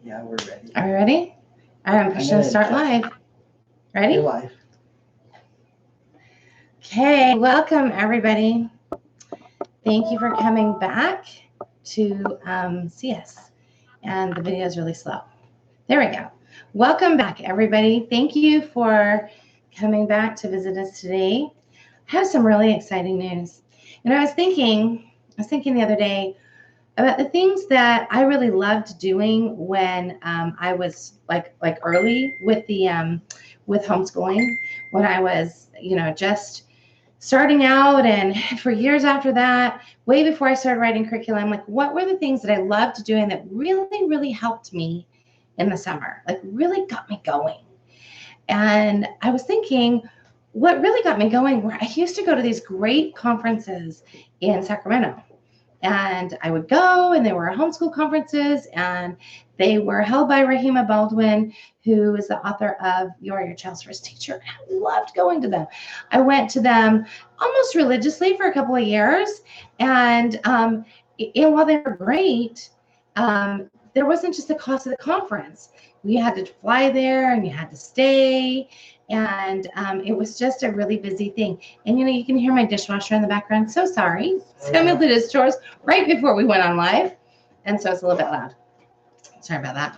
Yeah, we're ready. Are we ready? All right, I'm pushing start live. Ready? You're live. Okay, welcome everybody. Thank you for coming back to see us. And the video is really slow. There we go. Welcome back, everybody. Thank you for coming back to visit us today. I have some really exciting news. And I was thinking the other day about the things that I really loved doing when I was like early with the with homeschooling, when I was just starting out, and for years after that, way before I started writing curriculum. Like, what were the things that I loved doing that really helped me in the summer, like really got me going? And I was thinking, what really got me going were I used to go to these great conferences in Sacramento. And I would go, and they were homeschool conferences, and they were held by Rahima Baldwin, who is the author of You're Your Child's First Teacher. I loved going to them. I went to them almost religiously for a couple of years. And while they were great, there wasn't just the cost of the conference. You had to fly there, and you had to stay. And it was just a really busy thing. And, you can hear my dishwasher in the background. So sorry. Samuel did his chores right before we went on live. And so it's a little bit loud. Sorry about that.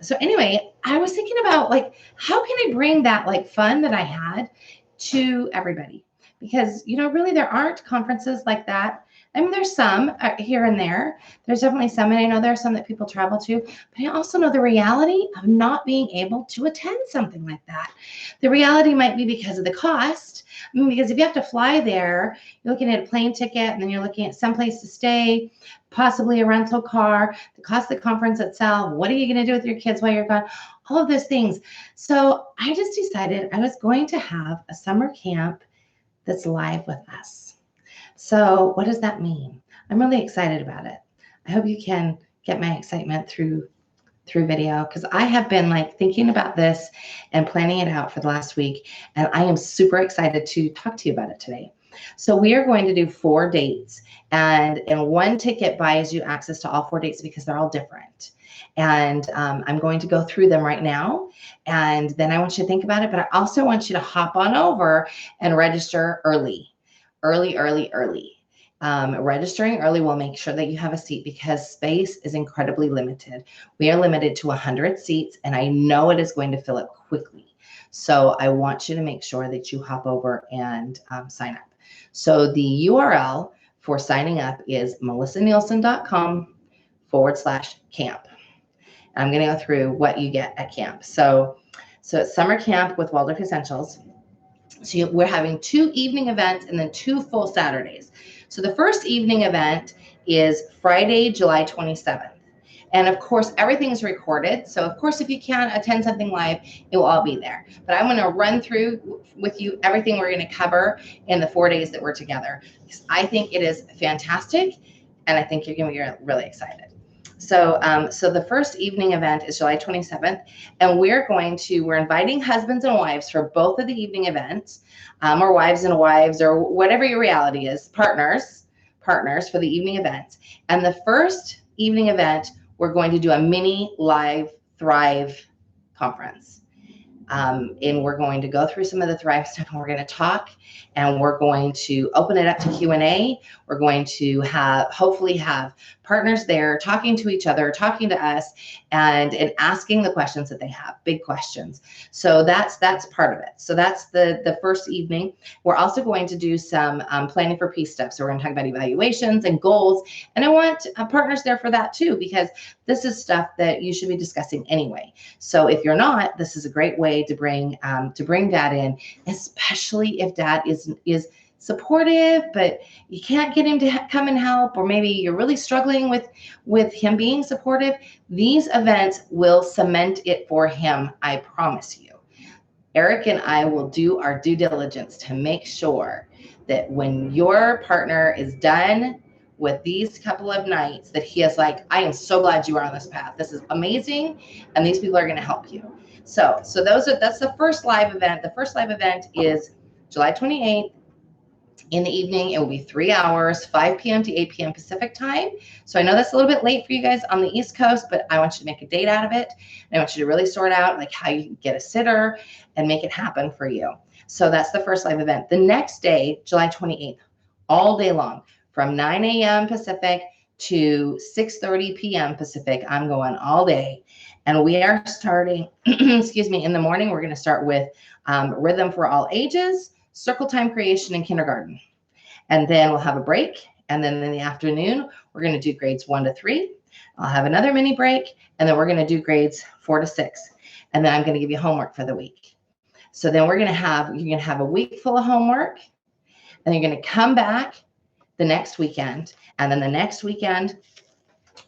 So anyway, I was thinking about, like, how can I bring that, like, fun that I had to everybody? Because, really there aren't conferences like that. I mean, there's some here and there. There's definitely some, and I know there are some that people travel to, but I also know the reality of not being able to attend something like that. The reality might be because of the cost. I mean, because if you have to fly there, you're looking at a plane ticket, and then you're looking at some place to stay, possibly a rental car, the cost of the conference itself. What are you going to do with your kids while you're gone? All of those things. So I just decided I was going to have a summer camp that's live with us. So what does that mean? I'm really excited about it. I hope you can get my excitement through video, because I have been like thinking about this and planning it out for the last week, and I am super excited to talk to you about it today. So we are going to do 4 dates, and one ticket buys you access to all 4 dates because they're all different. And I'm going to go through them right now, and then I want you to think about it, but I also want you to hop on over and register early. Registering early will make sure that you have a seat, because space is incredibly limited. We are limited to 100 seats, and I know it is going to fill up quickly. So I want you to make sure that you hop over and sign up. So the URL for signing up is melissanielsen.com/camp. I'm going to go through what you get at camp. So it's summer camp with Waldorf Essentials. So we're having 2 evening events and then 2 full Saturdays. So the first evening event is Friday, July 27th. And of course, everything's recorded. So of course, if you can't attend something live, it will all be there. But I'm going to run through with you everything we're going to cover in the 4 days that we're together, because I think it is fantastic, and I think you're going to be really excited. So the first evening event is July 27th, and we're inviting husbands and wives for both of the evening events, or wives and wives, or whatever your reality is, partners for the evening events. And the first evening event, we're going to do a mini live Thrive conference. And we're going to go through some of the Thrive stuff, and we're going to talk, and we're going to open it up to Q&A. We're going to hopefully have partners there talking to each other, talking to us, and asking the questions that they have, big questions. So that's part of it. So that's the first evening. We're also going to do some planning for peace stuff. So we're going to talk about evaluations and goals. And I want partners there for that too, because this is stuff that you should be discussing anyway. So if you're not, this is a great way to bring dad in, especially if dad is supportive, but you can't get him to come and help, or maybe you're really struggling with him being supportive. These events will cement it for him, I promise you. Eric and I will do our due diligence to make sure that when your partner is done with these couple of nights, that he is like, I am so glad you are on this path. This is amazing, and these people are going to help you. So that's the first live event. The first live event is July 28th. In the evening, it will be 3 hours, 5 p.m. to 8 p.m. Pacific time. So I know that's a little bit late for you guys on the East Coast, but I want you to make a date out of it. And I want you to really sort out like how you can get a sitter and make it happen for you. So that's the first live event. The next day, July 28th, all day long, from 9 a.m. Pacific to 6:30 p.m. Pacific, I'm going all day. And we are starting, excuse me, in the morning, we're going to start with rhythm for all ages, circle time creation in kindergarten. And then we'll have a break. And then in the afternoon, we're going to do grades 1 to 3. I'll have another mini break. And then we're going to do grades 4 to 6. And then I'm going to give you homework for the week. So then you're going to have a week full of homework. And you're going to come back the next weekend. And then the next weekend,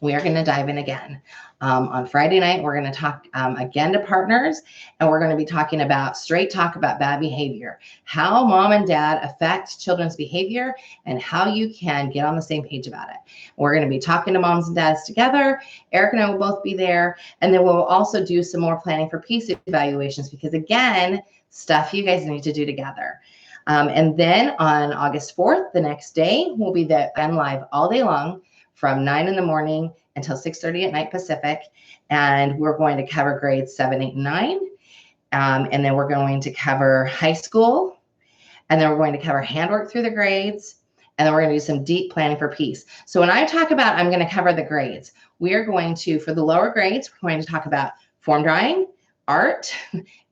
we are going to dive in again. On Friday night, we're going to talk again to partners, and we're going to be talking about straight talk about bad behavior, how mom and dad affect children's behavior, and how you can get on the same page about it. We're going to be talking to moms and dads together. Eric and I will both be there, and then we'll also do some more planning for peace evaluations because, again, stuff you guys need to do together. And then on August 4th, the next day, we'll be there and live all day long from 9 in the morning until 6:30 at night Pacific. And we're going to cover grades 7, 8, and 9. And then we're going to cover high school. And then we're going to cover handwork through the grades. And then we're going to do some deep planning for peace. So when I talk about I'm going to cover the grades, we are going to, for the lower grades, we're going to talk about form drawing, art,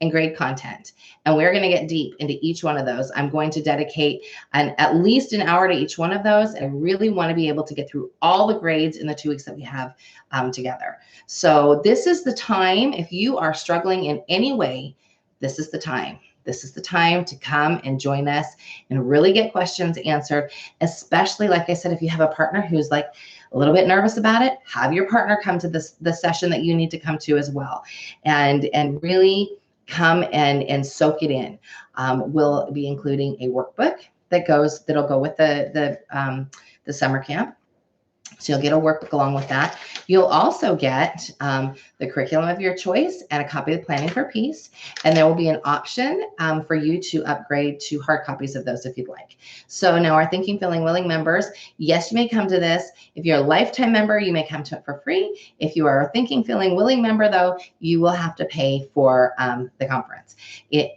and grade content. And we're going to get deep into each one of those. I'm going to dedicate at least an hour to each one of those. And I really want to be able to get through all the grades in the 2 weeks that we have together. So this is the time, if you are struggling in any way, this is the time. This is the time to come and join us and really get questions answered, especially, like I said, if you have a partner who's like a little bit nervous about it, have your partner come to the session that you need to come to as well, and really come and soak it in. We'll be including a workbook that'll go with the summer camp. So you'll get a workbook along with that. You'll also get the curriculum of your choice and a copy of Planning for Peace. And there will be an option for you to upgrade to hard copies of those if you'd like. So now our Thinking, Feeling, Willing members, yes, you may come to this. If you're a lifetime member, you may come to it for free. If you are a Thinking, Feeling, Willing member, though, you will have to pay for the conference.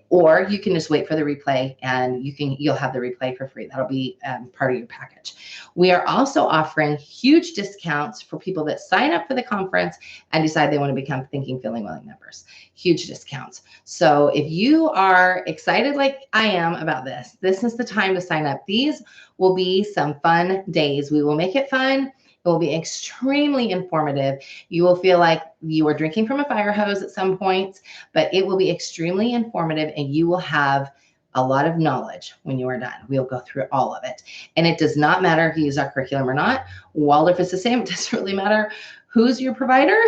Or you can just wait for the replay and you'll have the replay for free. That'll be part of your package. We are also offering huge discounts for people that sign up for the conference and decide they want to become Thinking, Feeling, Willing members. Huge discounts. So if you are excited like I am about this is the time to sign up. These will be some fun days. We will make it fun. It will be extremely informative. You will feel like you are drinking from a fire hose at some points, but it will be extremely informative and you will have a lot of knowledge when you are done. We'll go through all of it. And it does not matter if you use our curriculum or not. Waldorf is the same. It doesn't really matter who's your provider.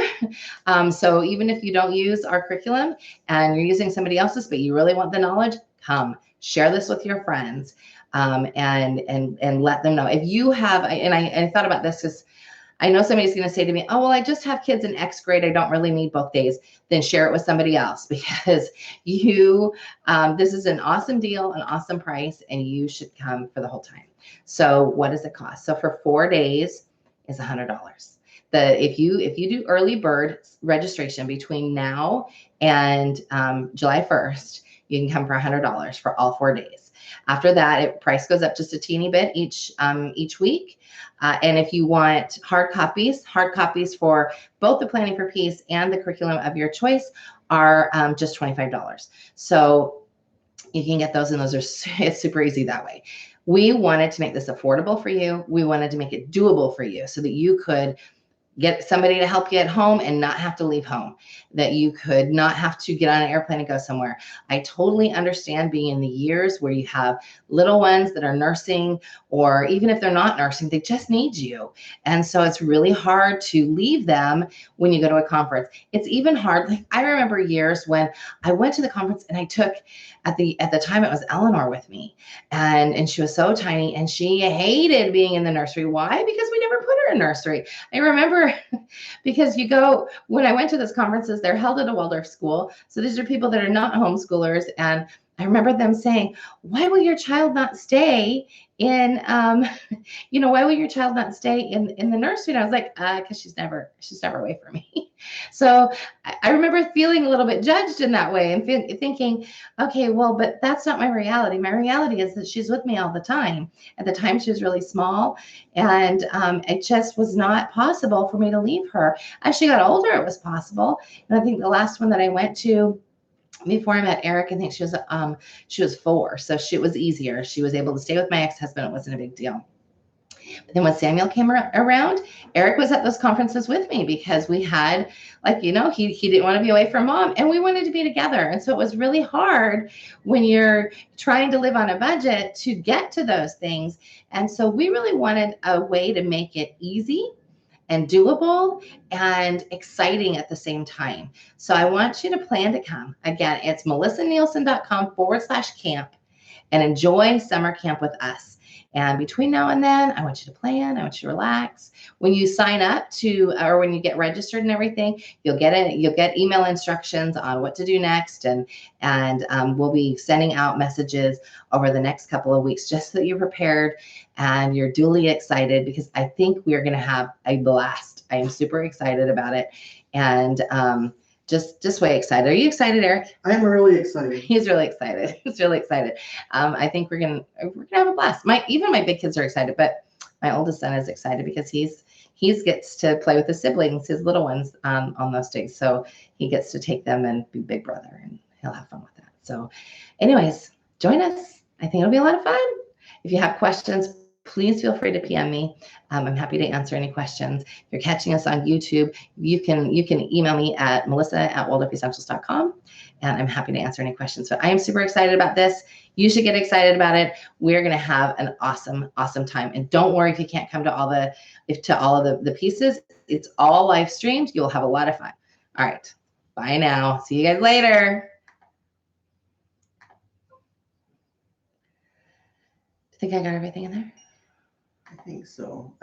So even if you don't use our curriculum and you're using somebody else's, but you really want the knowledge, come share this with your friends and let them know. If you have, and I thought about this because I know somebody's going to say to me, oh, well, I just have kids in X grade. I don't really need both days. Then share it with somebody else because this is an awesome deal, an awesome price, and you should come for the whole time. So what does it cost? So for 4 days is $100. If you do early bird registration between now and July 1st, you can come for $100 for all 4 days. After that, price goes up just a teeny bit each week. And if you want hard copies for both the Planning for Peace and the curriculum of your choice are just $25. So you can get those, and it's super easy that way. We wanted to make this affordable for you. We wanted to make it doable for you so that you could get somebody to help you at home and not have to leave home, that you could not have to get on an airplane and go somewhere. I totally understand being in the years where you have little ones that are nursing, or even if they're not nursing, they just need you. And so it's really hard to leave them when you go to a conference. It's even hard. Like I remember years when I went to the conference and I took, at the time it was Eleanor with me, and she was so tiny and she hated being in the nursery. Why? Because we never put her in nursery. I remember because when I went to those conferences, they're held at a Waldorf school. So these are people that are not homeschoolers. And I remember them saying, why will your child not stay in, why will your child not stay in the nursery? And I was like, because she's never away from me. So I remember feeling a little bit judged in that way and thinking, okay, well, but that's not my reality. My reality is that she's with me all the time. At the time, she was really small, and it just was not possible for me to leave her. As she got older, it was possible. And I think the last one that I went to before I met Eric, I think she was 4, so it was easier. She was able to stay with my ex-husband. It wasn't a big deal. But then when Samuel came around, Eric was at those conferences with me because we had, he didn't want to be away from mom, and we wanted to be together. And so it was really hard when you're trying to live on a budget to get to those things. And so we really wanted a way to make it easy and doable and exciting at the same time. So I want you to plan to come. Again, it's melissanielsen.com/camp and enjoy summer camp with us. And between now and then, I want you to plan. I want you to relax. When you sign up or when you get registered and everything, you'll get email instructions on what to do next, and we'll be sending out messages over the next couple of weeks just so that you're prepared and you're duly excited, because I think we are going to have a blast. I am super excited about it, and just way excited. Are you excited, Eric? I'm really excited. He's really excited. He's really excited. I think we're gonna have a blast. Even my big kids are excited, but my oldest son is excited because he gets to play with his siblings, his little ones, on those days. So he gets to take them and be big brother, and he'll have fun with that. So, anyways, join us. I think it'll be a lot of fun. If you have questions, please feel free to PM me. I'm happy to answer any questions. If you're catching us on YouTube, you can email me at melissa@waldorfessentials.com, and I'm happy to answer any questions. But I am super excited about this. You should get excited about it. We're going to have an awesome, awesome time. And don't worry if you can't come to all of the pieces. It's all live streamed. You'll have a lot of fun. All right. Bye now. See you guys later. I think I got everything in there. I think so.